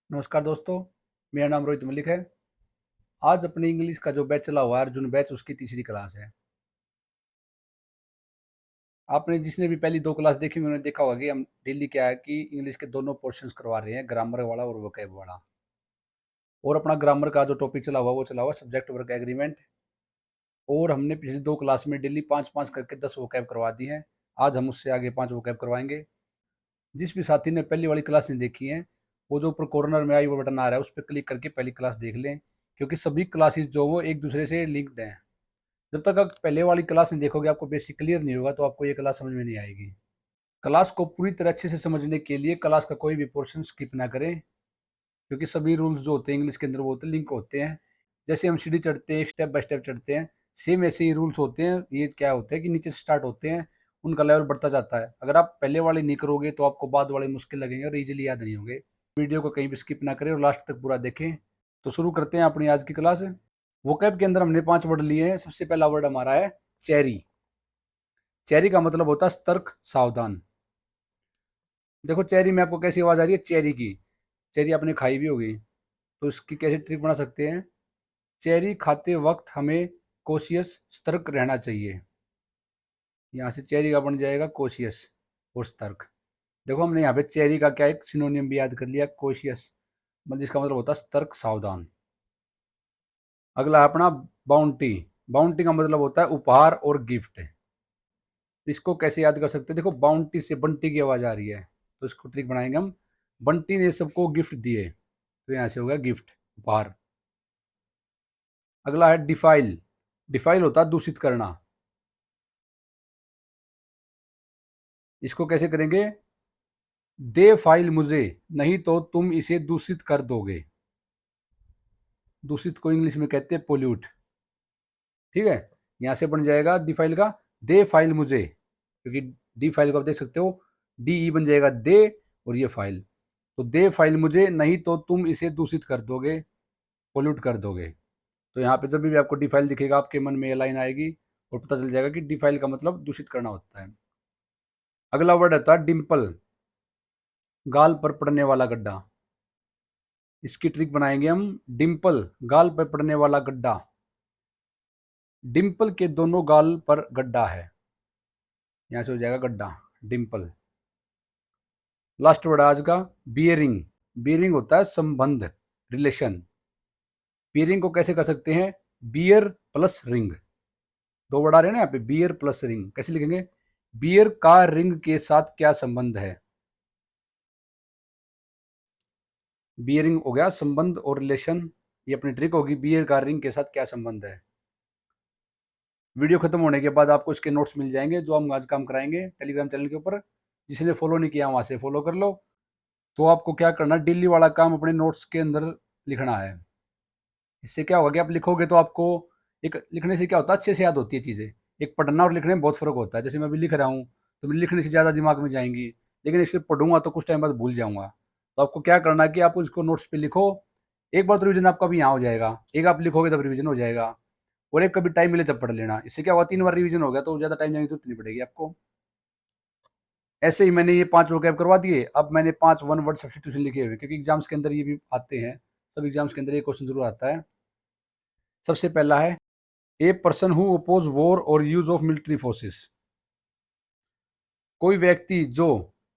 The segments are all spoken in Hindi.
नमस्कार दोस्तों, मेरा नाम रोहित मलिक है। आज अपनी इंग्लिश का जो बैच चला हुआ है अर्जुन बैच, उसकी तीसरी क्लास है। आपने जिसने भी पहली दो क्लास देखी उन्होंने देखा होगा कि हम डेली क्या है कि इंग्लिश के दोनों पोर्शंस करवा रहे हैं, ग्रामर वाला और वोकैब वाला। और अपना ग्रामर का जो टॉपिक चला हुआ वो चला हुआ सब्जेक्ट वर्क एग्रीमेंट। और हमने पिछली दो क्लास में डेली 5-5 करके 10 वोकैब करवा दी हैं। आज हम उससे आगे 5 वोकैब करवाएंगे। जिस भी साथी ने पहली वाली क्लास नहीं देखी है, वो जो ऊपर कॉर्नर में आई वो बटन आ रहा है उस पर क्लिक करके पहली क्लास देख लें, क्योंकि सभी क्लासेस जो वो एक दूसरे से लिंक्ड हैं। जब तक आप पहले वाली क्लास नहीं देखोगे, आपको बेसिक क्लियर नहीं होगा, तो आपको ये क्लास समझ में नहीं आएगी। क्लास को पूरी तरह अच्छे से समझने के लिए क्लास का कोई भी पोर्शन स्किप ना करें, क्योंकि सभी रूल्स जो होते हैं इंग्लिश के अंदर वो होते हैं लिंक होते हैं। जैसे हम सीढ़ी चढ़ते हैं, स्टेप बाय स्टेप चढ़ते हैं, सेम ऐसे ही रूल्स होते हैं। ये क्या होता है कि नीचे से स्टार्ट होते हैं, उनका लेवल बढ़ता जाता है। अगर आप पहले वाले नहीं करोगे तो आपको बाद वाले मुश्किल लगेंगे और इजीली याद नहीं होंगे। वीडियो को कहीं भी स्किप ना करें और लास्ट तक पूरा देखें। तो शुरू करते हैं अपनी आज की क्लास। वोकैब के अंदर हमने 5 वर्ड लिए हैं। सबसे पहला वर्ड हमारा है चेरी। चेरी का मतलब होता है सतर्क, सावधान। देखो चेरी में आपको कैसी आवाज आ रही है, चेरी की। चेरी आपने खाई भी होगी, तो इसकी कैसे ट्रिक बना सकते हैं। चेरी खाते वक्त हमें कोशियस, सतर्क रहना चाहिए। यहाँ से चेरी का बन जाएगा कोशियस और सतर्क। देखो हमने यहाँ पे चेरी का क्या एक सिनोनियम भी याद कर लिया, कोशियस, मतलब जिसका मतलब होता है सतर्क, सावधान। अगला है अपना बाउंटी। बाउंटी का मतलब होता है उपहार और गिफ्ट। इसको कैसे याद कर सकते हैं, देखो बाउंटी से बंटी की आवाज आ रही है, तो इसको ट्रिक बनाएंगे हम। बंटी ने सबको गिफ्ट दिए, तो यहाँ से हो गया गिफ्ट, उपहार। अगला है डिफाइल। डिफाइल होता है दूषित करना। इसको कैसे करेंगे, दे फाइल मुझे, नहीं तो तुम इसे दूषित कर दोगे। दूषित को इंग्लिश में कहते हैं पोल्यूट। ठीक है, यहाँ से बन जाएगा डिफाइल का दे फाइल मुझे, क्योंकि डी फाइल को आप देख सकते हो, डी ई बन जाएगा दे, और ये फाइल, तो दे फाइल मुझे, नहीं तो तुम इसे दूषित कर दोगे, पोल्यूट कर दोगे। तो यहाँ पे जब भी आपको डिफाइल दिखेगा आपके मन में ये लाइन आएगी और पता चल जाएगा कि डिफाइल का मतलब दूषित करना होता है। अगला वर्ड होता है डिम्पल। गाल पर पड़ने वाला गड्ढा। इसकी ट्रिक बनाएंगे हम। डिम्पल, गाल पर पड़ने वाला गड्ढा। डिम्पल के दोनों गाल पर गड्ढा है, यहाँ से हो जाएगा गड्ढा, डिम्पल। लास्ट वर्ड आज का बियरिंग। बियरिंग होता है संबंध, रिलेशन। बियरिंग को कैसे कर सकते हैं, बियर प्लस रिंग। दो वर्ड आ रहे हैं ना यहाँ पे, बियर प्लस रिंग। कैसे लिखेंगे, बियर का रिंग के साथ क्या संबंध है। बियरिंग हो गया संबंध और रिलेशन, ये अपनी ट्रिक होगी, बियर का रिंग के साथ क्या संबंध है। वीडियो खत्म होने के बाद आपको इसके नोट्स मिल जाएंगे जो हम आज काम कराएंगे टेलीग्राम चैनल के ऊपर। जिसने फॉलो नहीं किया वहां से फॉलो कर लो। तो आपको क्या करना, डेली वाला काम अपने नोट्स के अंदर लिखना है। इससे क्या होगा कि आप लिखोगे तो आपको, एक लिखने से क्या होता है अच्छे से याद होती है चीज़ें। एक पढ़ना और लिखने में बहुत फ़र्क होता है। जैसे मैं अभी लिख रहा हूँ तो मेरे लिखने से ज़्यादा दिमाग में जाएंगी, लेकिन इसे पढ़ूंगा तो कुछ टाइम बाद भूल जाऊंगा। तो आपको क्या करना है कि आप उसको नोट्स पे लिखो। एक बार तो रिविजन आपका भी यहाँ हो जाएगा, एक आप लिखोगे तब रिविजन हो जाएगा, और एक कभी टाइम मिले तब पढ़ लेना। इससे क्या हुआ, 3 बार रिविजन हो गया तो ज़्यादा टाइम जाने की जरूरत नहीं पड़ेगी आपको। ऐसे ही मैंने ये 5 वोकैब करवा दिए। अब मैंने 5 वन वर्ड सब्स्टिट्यूशन लिखे हुए, क्योंकि एग्जाम्स के अंदर ये भी आते हैं। सब एग्जाम्स के अंदर ये क्वेश्चन जरूर आता है। सबसे पहला है a person who oppose war और यूज ऑफ मिलिट्री फोर्सेस। कोई व्यक्ति जो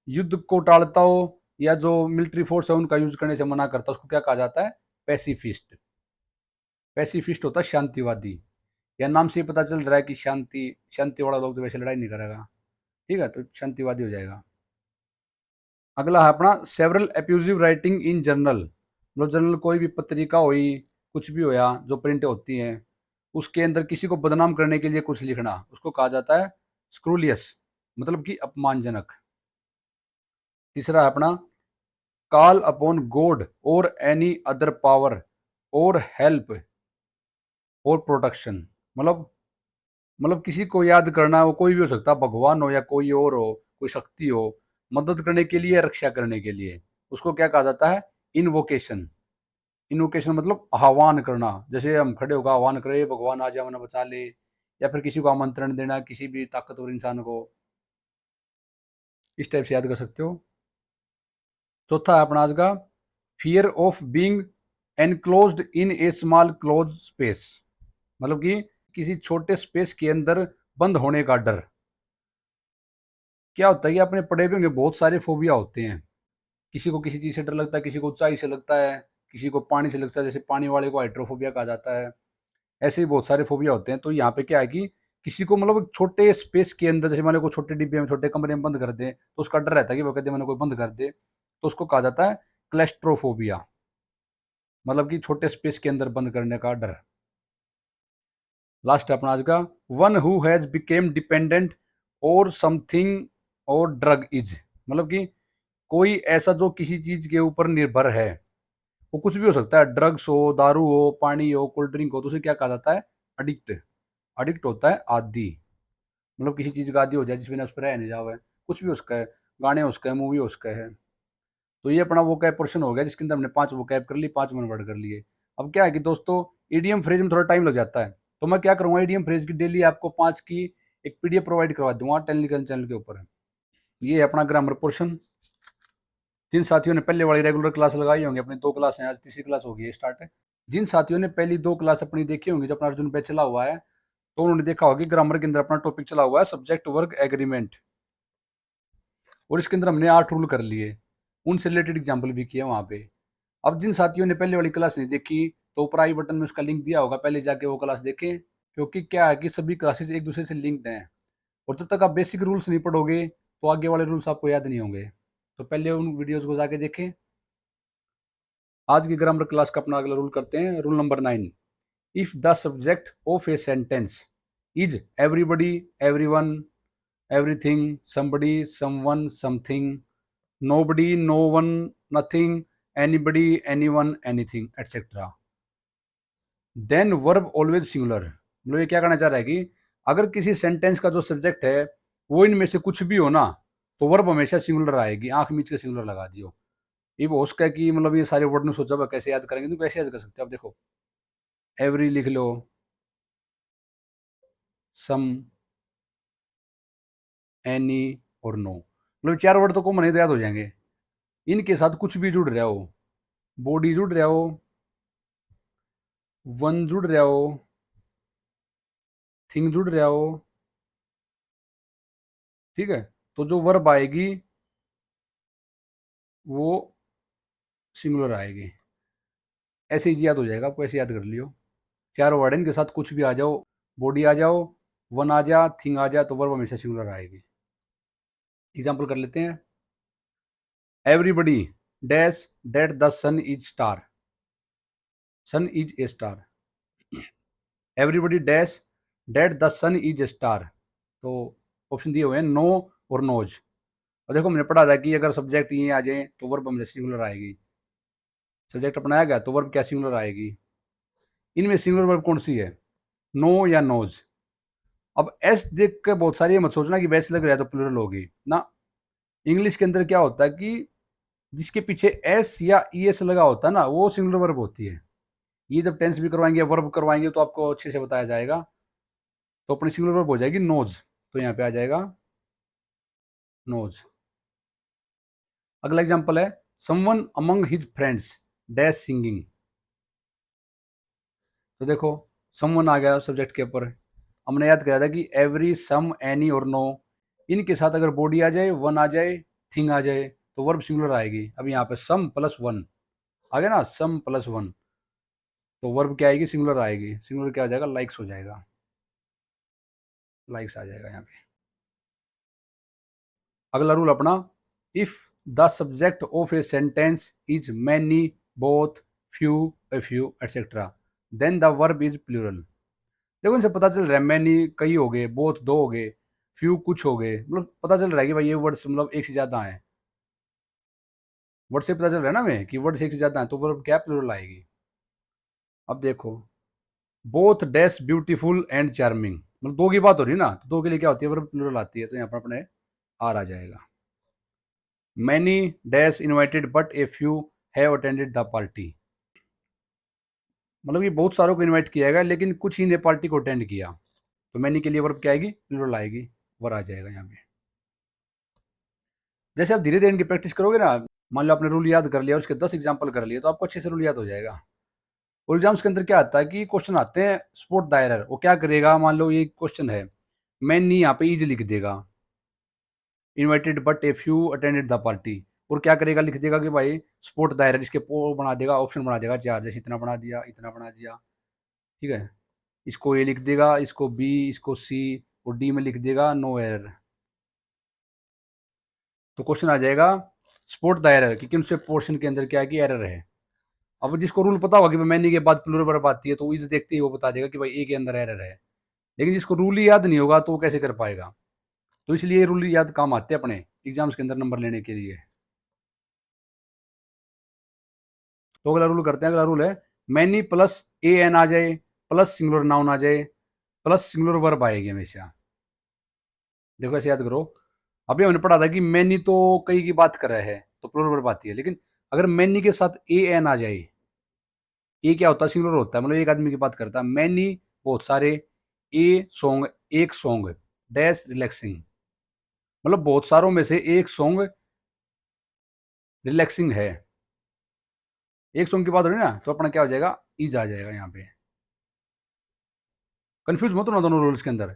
युद्ध को टालता हो या जो मिलिट्री फोर्स है उनका यूज करने से मना करता है, उसको क्या कहा जाता है, पैसिफिस्ट। पैसिफिस्ट होता है शांतिवादी। या नाम से ही पता चल रहा है कि शांति, शांति वाला लोग तो वैसे लड़ाई नहीं करेगा। ठीक है, तो शांतिवादी हो जाएगा। अगला है अपना several abusive writing in journal. मतलब जर्नल कोई भी पत्रिका हुई, कुछ भी होया जो प्रिंट होती हैं, उसके अंदर किसी को बदनाम करने के लिए कुछ लिखना, उसको कहा जाता है स्क्रूलियस, मतलब कि अपमानजनक। तीसरा है अपना कॉल अपॉन गॉड और एनी अदर पावर और हेल्प और प्रोटेक्शन। मतलब किसी को याद करना, वो कोई भी हो सकता है, भगवान हो या कोई और हो, कोई शक्ति हो, मदद करने के लिए, रक्षा करने के लिए, उसको क्या कहा जाता है, इनवोकेशन। इनवोकेशन मतलब आह्वान करना। जैसे हम खड़े होकर आह्वान करें, भगवान आ जा हमें बचा ले, या फिर किसी को आमंत्रण देना, किसी भी ताकतवर इंसान को, इस टाइप से याद कर सकते हो। चौथा है अपना आज का fear of being enclosed in A small close space, मतलब कि किसी छोटे स्पेस के अंदर बंद होने का डर। क्या होता है कि आपने पढ़े भी होंगे, बहुत सारे फोबिया होते हैं। किसी को किसी चीज़ से डर लगता है, किसी को ऊंचाई से लगता है, किसी को पानी से लगता है, जैसे पानी वाले को हाइड्रोफोबिया कहा जाता है। ऐसे ही बहुत सारे फोबिया होते हैं। तो यहाँ पे क्या है कि किसी को मतलब छोटे स्पेस के अंदर, जैसे मान लो कोई छोटे डिब्बे में, छोटे कमरे में बंद कर दे, तो उसका डर रहता है कि वो कहते हैं मैंने कोई बंद कर दे, तो उसको कहा जाता है क्लेस्ट्रोफोबिया, मतलब कि छोटे स्पेस के अंदर बंद करने का डर। लास्ट है अपना आज का, one who has became dependent और समथिंग और ड्रग इज, मतलब कि कोई ऐसा जो किसी चीज के ऊपर निर्भर है। वो कुछ भी हो सकता है, ड्रग्स हो, दारू हो, पानी हो, कोल्ड ड्रिंक हो, तो उसे क्या कहा जाता है? अडिक्ट। अडिक्ट होता है आदि, मतलब किसी चीज का आदि हो जाए जिस बिना उस पर रह नहीं जावे। कुछ भी उसका है, गाने उसका है, मूवी उसका है। तो ये अपना वो कैब पोर्शन हो गया जिसके अंदर हमने 5 वो कैब कर ली, 5 वन वर्ड कर लिए। अब क्या है कि दोस्तों, ईडीएम फ्रेज में थोड़ा टाइम लग जाता है, तो मैं क्या करूँगा, ईडीएम फ्रेज की डेली आपको 5 की एक पीडीएफ प्रोवाइड करवा दूंगा टेक्निकल चैनल के ऊपर। ये है अपना ग्रामर पोर्शन। जिन साथियों ने पहले वाली रेगुलर क्लास लगाई होंगी, अपनी 2 क्लास हैं, आज तीसरी क्लास होगी है स्टार्ट है। जिन साथियों ने पहली 2 क्लास अपनी देखी होंगी, जो अपना अर्जुन बैच चला हुआ है, तो उन्होंने देखा होगा कि ग्रामर के अंदर अपना टॉपिक चला हुआ है सब्जेक्ट वर्ग एग्रीमेंट, और इसके अंदर हमने 8 रूल कर लिए, उनसे रिलेटेड एग्जाम्पल भी किए वहाँ पे। अब जिन साथियों ने पहले वाली क्लास नहीं देखी, तो ऊपर आई बटन में उसका लिंक दिया होगा, पहले जाके वो क्लास देखें, क्योंकि क्या है कि सभी क्लासेस एक दूसरे से लिंक्ड हैं, और जब तक आप बेसिक रूल्स नहीं पढ़ोगे तो आगे वाले रूल्स आपको याद नहीं होंगे। तो पहले उन वीडियोज़ को जाके देखें। आज की ग्रामर क्लास का अपना अगला रूल करते हैं, rule number 9। If the subject of a sentence is everybody, everyone, everything, somebody, someone, something, nobody, no one, nothing, anybody, anyone, anything, etc. Then verb always singular, मतलब ये क्या कहना चाह रहा है कि अगर किसी सेंटेंस का जो सब्जेक्ट है वो इनमें से कुछ भी हो ना, तो वर्ब हमेशा सिंगुलर आएगी। आंख मीच के सिंगुलर लगा दियो। ये वो उसका है कि मतलब ये सारे वर्ड ने सोचा हुआ कैसे याद करेंगे, तो कैसे याद कर सकते हो आप? देखो, एवरी लिख लो, सम, एनी और नो, मतलब 4 वर्ड तो कॉमन है, तो याद हो जाएंगे। इनके साथ कुछ भी जुड़ रहा हो, बॉडी जुड़ रहा हो, वन जुड़ रहा हो, थिंग जुड़ रहा हो, ठीक है, तो जो वर्ब आएगी वो सिंगुलर आएगी। ऐसे ही याद हो जाएगा आपको, ऐसे याद कर लियो। 4 वर्ड इनके साथ कुछ भी आ जाओ, बॉडी आ जाओ, वन आ जा, थिंग आ जा, तो वर्ब हमेशा सिंगुलर आएगी। एग्जाम्पल कर लेते हैं। Everybody dash that the sun is star, sun is a star. Everybody dash that the sun is a star, तो ऑप्शन दिए हुए हैं नो और नोज। और देखो हमने पढ़ा था कि अगर सब्जेक्ट ये आ जाए तो वर्ब हमेशा सिंगुलर आएगी। सब्जेक्ट अपनाया गया तो वर्ब क्या सिंगुलर आएगी। इनमें सिंगुलर वर्ब कौन सी है, नो या नोज? अब एस देख कर बहुत सारी मत सोचना कि वैसे लग रहा है तो प्लूरल होगी ना। इंग्लिश के अंदर क्या होता है कि जिसके पीछे एस या ई एस लगा होता है ना, वो सिंगुलर वर्ब होती है। ये जब टेंस भी करवाएंगे, वर्ब करवाएंगे, तो आपको अच्छे से बताया जाएगा। तो अपनी सिंगुलर वर्ब हो जाएगी नोज, तो यहाँ पे आ जाएगा नोज। अगला एग्जाम्पल है, someone among his friends dash singing. तो देखो, समवन आ गया सब्जेक्ट के ऊपर। हमने याद किया था कि एवरी, सम, एनी और नो, इनके साथ अगर बॉडी आ जाए, वन आ जाए, थिंग आ जाए, तो वर्ब सिंगुलर आएगी। अब यहाँ पे सम प्लस वन आ गया ना, सम प्लस वन, तो वर्ब क्या आएगी, सिंगुलर आएगी। सिंगुलर क्या हो जाएगा, लाइक्स हो जाएगा, लाइक्स आ जाएगा यहाँ पे। अगला रूल अपना, if the subject of a sentence is many, both, few, a few, etcetera, then the verb is plural. देखो इनसे पता चल रहा है, मैनी कई हो गए, बोथ 2 हो गए, फ्यू कुछ हो गए, मतलब पता चल रहा है कि भाई ये वर्ड्स मतलब एक से ज़्यादा है। वर्ड से पता चल रहा है ना हमें कि वर्ड से एक से ज़्यादा है, तो वर्ब क्या प्लूरल आएगी। अब देखो, both dash beautiful and charming, मतलब 2 की बात हो रही है ना, तो 2 के लिए क्या होती है, वर्ब प्लूरल आती है, तो यहाँ पर अपने आर आ जाएगा। Many dash invited but a few have attended the party, मतलब ये बहुत सारों को इनवाइट किया गया लेकिन कुछ ही ने पार्टी को अटेंड किया, तो मैनी के लिए वर्ब क्या आएगी, प्लूरल आएगी, वर आ जाएगा यहाँ पे। जैसे आप धीरे धीरे इनकी प्रैक्टिस करोगे ना, मान लो आपने रूल याद कर लिया, उसके 10 एग्जाम्पल कर लिए, तो आपको अच्छे से रूल याद हो जाएगा। और एग्जाम्स के अंदर क्या आता है कि क्वेश्चन आते हैं स्पोर्ट दायरर, वो क्या करेगा, मान लो ये क्वेश्चन है, मैनी यहाँ पे इज लिख देगा, invited but a few attended the party, और क्या करेगा, लिख देगा कि भाई स्पोर्ट दायरर, इसके पो बना देगा, ऑप्शन बना देगा चार, जैसे इतना बना दिया, इतना बना दिया, ठीक है। इसको ए लिख देगा, इसको बी, इसको सी, और डी में लिख देगा नो एरर। तो क्वेश्चन आ जाएगा स्पोर्ट द एरर कि किन से पोर्शन के अंदर क्या है कि एरर है। अब जिसको रूल पता होगा कि मैनी के बाद प्लूरल वर्ब आती है, तो वो इज देखते ही वो बता देगा कि भाई ए के अंदर एरर है। लेकिन जिसको रूल ही याद नहीं होगा तो वो कैसे कर पाएगा। तो इसलिए रूल याद काम आते हैं अपने एग्जाम्स के अंदर नंबर लेने के लिए। तो अगला रूल करते हैं। अगला रूल है मैनी प्लस ए एन आ जाए, प्लस सिंगुलर नाउन आ जाए, प्लस सिंगुलर वर्ब आएगी हमेशा। देखो ऐसे याद करो, अभी हमने पढ़ा था कि मैनी तो कई की बात कर रहा है तो प्लूरल वर्ब आती है, लेकिन अगर मैनी के साथ ए एन आ जाए, ए क्या होता है, सिंगुलर होता है, मतलब एक आदमी की बात करता है। मैनी बहुत सारे, ए सॉन्ग एक सॉन्ग, डैश रिलैक्सिंग, मतलब बहुत सारों में से एक सॉन्ग रिलैक्सिंग है। एक सॉन्ग की बात हो रही है ना, तो अपना क्या हो जाएगा, ईज आ जाएगा यहाँ पे। कंफ्यूज मत होना दोनों रूल्स के अंदर।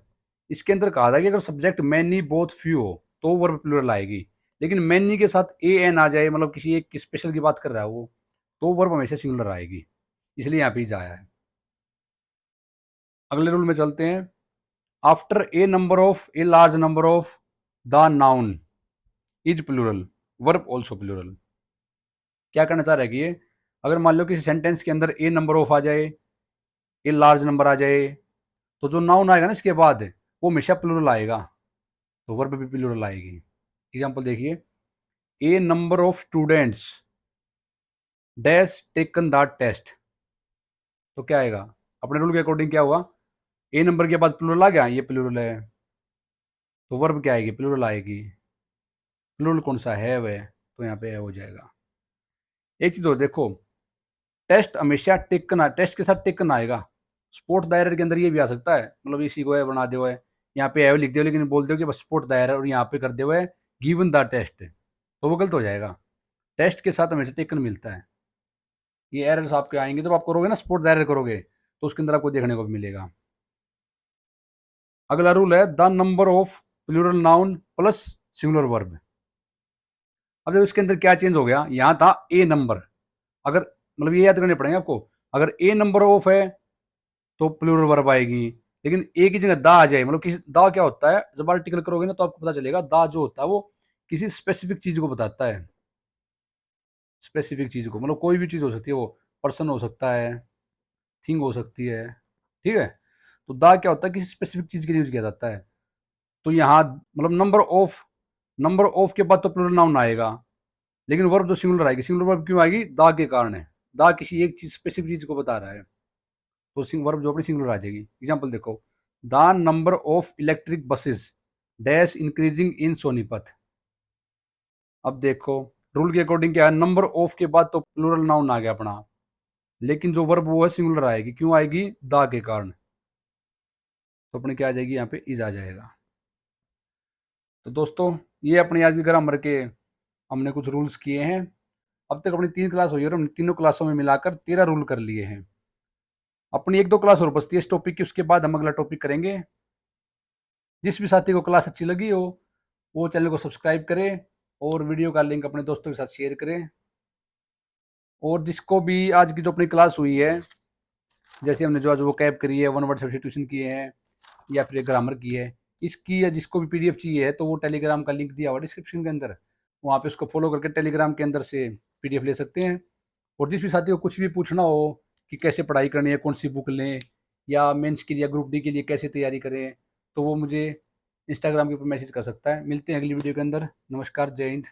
इसके अंदर कहा था कि अगर सब्जेक्ट मैनी बोथ फ्यू हो तो वर्ब प्लूरल आएगी, लेकिन मैनी के साथ ए एन आ जाए, मतलब किसी एक स्पेशल की बात कर रहा है वो, तो वर्ब हमेशा सिंगुलर आएगी, इसलिए यहाँ पे ईज आया है। अगले रूल में चलते हैं। After a number of a large number of the noun is plural, verb also plural. क्या करना चाह रहा है कि ये, अगर मान लो किसी सेंटेंस के अंदर ए नंबर ऑफ आ जाए, ए लार्ज नंबर आ जाए, तो जो नाउन आएगा ना इसके बाद वो हमेशा प्लूरल आएगा, तो वर्ब भी प्लूरल आएगी। एग्जाम्पल देखिए, a number of students dash taken the test, तो क्या आएगा, अपने रूल के अकॉर्डिंग क्या हुआ, ए नंबर के बाद प्लूरल आ गया, ये प्लूरल है, तो वर्ब क्या आएगी, प्लूरल आएगी। प्लूरल कौन सा है वह, तो यहाँ पे हो जाएगा। एक चीज और देखो, टेस्ट हमेशा टेकन, टेस्ट के साथ टेकन आएगा। स्पोर्ट दायरे के अंदर ये भी आ सकता है, मतलब इसी को है बना दे हुआ है, यहाँ पे है लिख दो, लेकिन बोल दो कि बस स्पोर्ट दायरा, और यहाँ पे कर दे हुआ है गिवन द टेस्ट, तो वो गलत हो जाएगा। टेस्ट के साथ हमेशा टेकन मिलता है। ये एरर्स आपके आएंगे जब आप करोगे ना, स्पोर्ट दायरे करोगे, तो उसके अंदर आपको देखने को मिलेगा। अगला रूल है the number of plural noun plus singular verb. अब देखो इसके अंदर क्या चेंज हो गया, यहाँ था ए नंबर, अगर मतलब ये याद करने पड़ेंगे आपको, अगर ए नंबर ऑफ है तो प्लूरल वर्ब आएगी, लेकिन ए की जगह दा आ जाए, मतलब किसी दा क्या होता है, जब आर्टिकल करोगे ना तो आपको पता चलेगा, दा जो होता है वो किसी स्पेसिफिक चीज को बताता है। स्पेसिफिक चीज को, मतलब कोई भी चीज हो सकती है, वो पर्सन हो सकता है, थिंग हो सकती है, ठीक है। तो दा क्या होता है, किसी स्पेसिफिक चीज के लिए यूज किया जाता है। तो यहाँ मतलब नंबर ऑफ के बाद तो प्लूरल नाउन आएगा, लेकिन वर्ब जो सिंगुलर आएगी, सिंगुलर वर्ब क्यों आएगी, दा के कारण है। दा किसी एक चीज स्पेसिफिक चीज को बता रहा है, तो वर्ब जो अपनी सिंगुलर आ जाएगी। एग्जाम्पल देखो, the number of electric buses dash increasing in Sonipat. अब देखो रूल के अकॉर्डिंग क्या है, नंबर ऑफ के बाद तो प्लूरल नाउन आ गया अपना, लेकिन जो वर्ब वो है सिंगुलर आएगी, क्यों आएगी, द के कारण, तो अपने क्या आ जाएगी, यहाँ पे इज आ जाएगा। तो दोस्तों ये अपनी आज की ग्रामर के हमने कुछ रूल्स किए हैं। अब तक अपनी 3 क्लास हुई है और हमने तीनों क्लासों में मिलाकर 13 रूल कर लिए हैं। अपनी 1-2 क्लास और बचती है इस टॉपिक की, उसके बाद हम अगला टॉपिक करेंगे। जिस भी साथी को क्लास अच्छी लगी हो वो चैनल को सब्सक्राइब करें और वीडियो का लिंक अपने दोस्तों के साथ शेयर करें। और जिसको भी आज की जो अपनी क्लास हुई है, जैसे हमने जो आज वो कैब करी है, वन वर्ड सब्स्टिट्यूशन किए हैं, या फिर ग्रामर की है, इसकी या जिसको भी पीडीएफ चाहिए है तो वो टेलीग्राम का लिंक दिया हुआ डिस्क्रिप्शन के अंदर, वहाँ पे उसको फॉलो करके टेलीग्राम के अंदर से पीडीएफ ले सकते हैं। और जिस भी साथी को कुछ भी पूछना हो कि कैसे पढ़ाई करनी है, कौन सी बुक लें, या मेंस के लिए या ग्रुप डी के लिए कैसे तैयारी करें, तो वो मुझे इंस्टाग्राम के ऊपर मैसेज कर सकता है। मिलते हैं अगली वीडियो के अंदर। नमस्कार, जय हिंद।